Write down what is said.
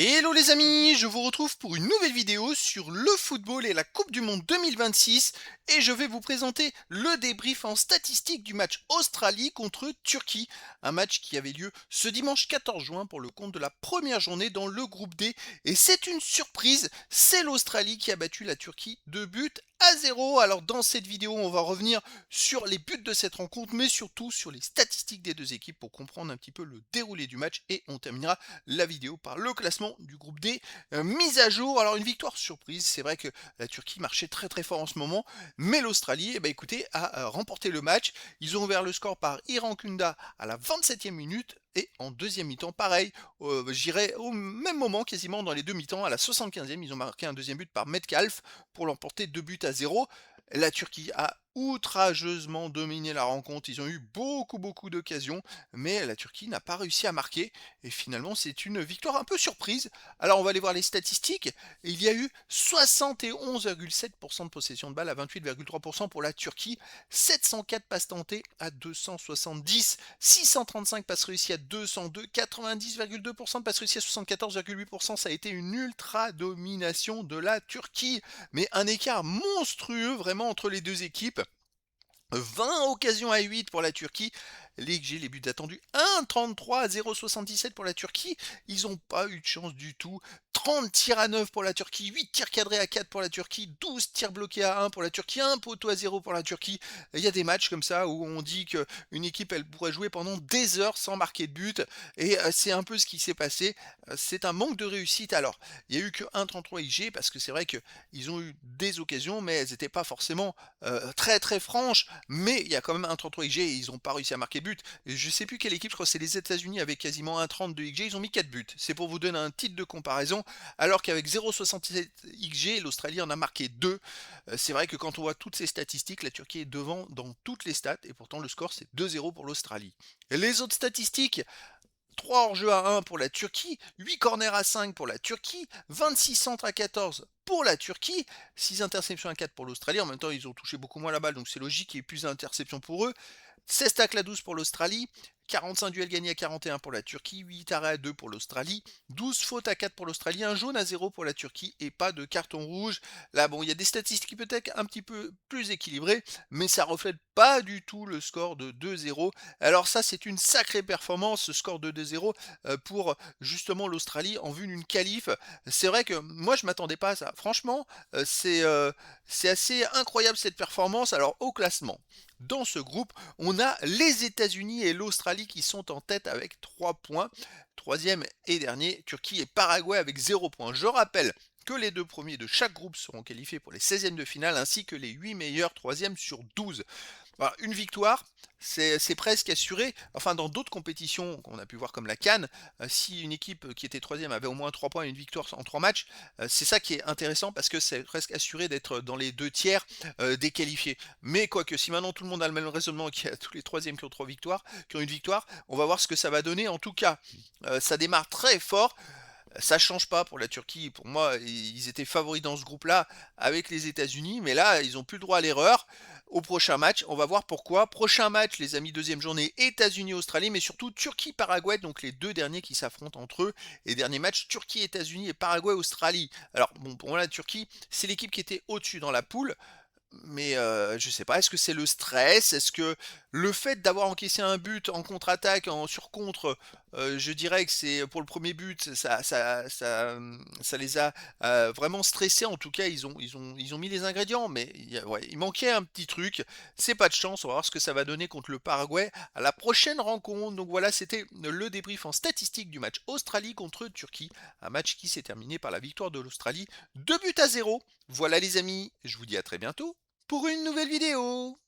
Hello les amis, je vous retrouve pour une nouvelle vidéo sur le football et la Coupe du Monde 2026 et je vais vous présenter le débrief en statistique du match Australie contre Turquie, un match qui avait lieu ce dimanche 14 juin pour le compte de la première journée dans le groupe D et c'est une surprise, c'est l'Australie qui a battu la Turquie 2 buts à 0. Alors dans cette vidéo on va revenir sur les buts de cette rencontre mais surtout sur les statistiques des deux équipes pour comprendre un petit peu le déroulé du match et on terminera la vidéo par le classement du groupe D mise à jour. Alors une victoire surprise, c'est vrai que la Turquie marchait très très fort en ce moment, mais l'Australie, eh ben, écoutez, a remporté le match. Ils ont ouvert le score par Iran Kunda à la 27e minute. Et en deuxième mi-temps, pareil, j'irais au même moment, quasiment dans les deux mi-temps, à la 75e, ils ont marqué un deuxième but par Metcalf pour l'emporter 2 buts à 0. La Turquie a outrageusement dominé la rencontre. Ils ont eu beaucoup d'occasions, mais la Turquie n'a pas réussi à marquer. Et finalement, c'est une victoire un peu surprise. Alors, on va aller voir les statistiques. Il y a eu 71,7% de possession de balle à 28,3% pour la Turquie, 704 passes tentées à 270, 635 passes réussies à 202, 90,2% de passes réussies à 74,8%. Ça a été une ultra domination de la Turquie, mais un écart monstrueux vraiment entre les deux équipes. 20 occasions à 8 pour la Turquie. Les buts attendus 1,33 à 0,77 pour la Turquie. Ils n'ont pas eu de chance du tout. 30 tirs à 9 pour la Turquie, 8 tirs cadrés à 4 pour la Turquie, 12 tirs bloqués à 1 pour la Turquie, 1 poteau à 0 pour la Turquie. Il y a des matchs comme ça où on dit qu'une équipe elle pourrait jouer pendant des heures sans marquer de but. Et c'est un peu ce qui s'est passé. C'est un manque de réussite. Alors, il n'y a eu que 1,33 XG parce que c'est vrai qu'ils ont eu des occasions, mais elles n'étaient pas forcément très très franches. Mais il y a quand même un 33 XG et ils n'ont pas réussi à marquer de but. Et je sais plus quelle équipe, je crois que c'est les États-Unis avec quasiment un 32 XG, ils ont mis 4 buts. C'est pour vous donner un titre de comparaison, alors qu'avec 0,67 XG, l'Australie en a marqué 2. C'est vrai que quand on voit toutes ces statistiques, la Turquie est devant dans toutes les stats et pourtant le score c'est 2-0 pour l'Australie. Les autres statistiques, 3 hors-jeu à 1 pour la Turquie, 8 corners à 5 pour la Turquie, 26 centres à 14 pour la Turquie, 6 interceptions à 4 pour l'Australie. En même temps, ils ont touché beaucoup moins la balle, donc c'est logique qu'il y ait plus d'interceptions pour eux. 16 tacles à 12 pour l'Australie, 45 duels gagnés à 41 pour la Turquie, 8 arrêts à 2 pour l'Australie, 12 fautes à 4 pour l'Australie, un jaune à 0 pour la Turquie et pas de carton rouge. Là, bon, il y a des statistiques peut-être un petit peu plus équilibrées, mais ça reflète pas du tout le score de 2-0. Alors ça, c'est une sacrée performance, ce score de 2-0 pour justement l'Australie en vue d'une qualif. C'est vrai que moi, je m'attendais pas à ça. Franchement, c'est assez incroyable cette performance. Alors au classement, dans ce groupe, on a les États-Unis et l'Australie qui sont en tête avec 3 points. Troisième et dernier, Turquie et Paraguay avec 0 points. Je rappelle que les deux premiers de chaque groupe seront qualifiés pour les 16e de finale, ainsi que les 8 meilleurs 3e sur 12. Voilà, une victoire, c'est presque assuré. Enfin, dans d'autres compétitions qu'on a pu voir comme la CAN, si une équipe qui était troisième avait au moins 3 points et une victoire en 3 matchs, c'est ça qui est intéressant parce que c'est presque assuré d'être dans les 2 tiers des qualifiés. Mais quoique, si maintenant tout le monde a le même raisonnement, qu'il y a tous les troisièmes qui ont 3 victoires, qui ont une victoire, on va voir ce que ça va donner. En tout cas, ça démarre très fort. Ça change pas pour la Turquie. Pour moi, ils étaient favoris dans ce groupe-là avec les États-Unis, mais là, ils n'ont plus le droit à l'erreur. Au prochain match, on va voir pourquoi. Prochain match, les amis, deuxième journée, États-Unis-Australie, mais surtout Turquie-Paraguay, donc les deux derniers qui s'affrontent entre eux. Et dernier match, Turquie-États-Unis et Paraguay-Australie. Alors, bon, pour moi, la Turquie, c'est l'équipe qui était au-dessus dans la poule. Mais je sais pas, est-ce que c'est le stress? Est-ce que le fait d'avoir encaissé un but en contre-attaque, en sur-contre, je dirais que c'est pour le premier but, ça les a, vraiment stressés. En tout cas, ils ont mis les ingrédients, mais ouais, il manquait un petit truc. C'est pas de chance, on va voir ce que ça va donner contre le Paraguay à la prochaine rencontre. Donc voilà, c'était le débrief en statistique du match Australie contre Turquie, un match qui s'est terminé par la victoire de l'Australie, 2 buts à 0. Voilà les amis, je vous dis à très bientôt pour une nouvelle vidéo.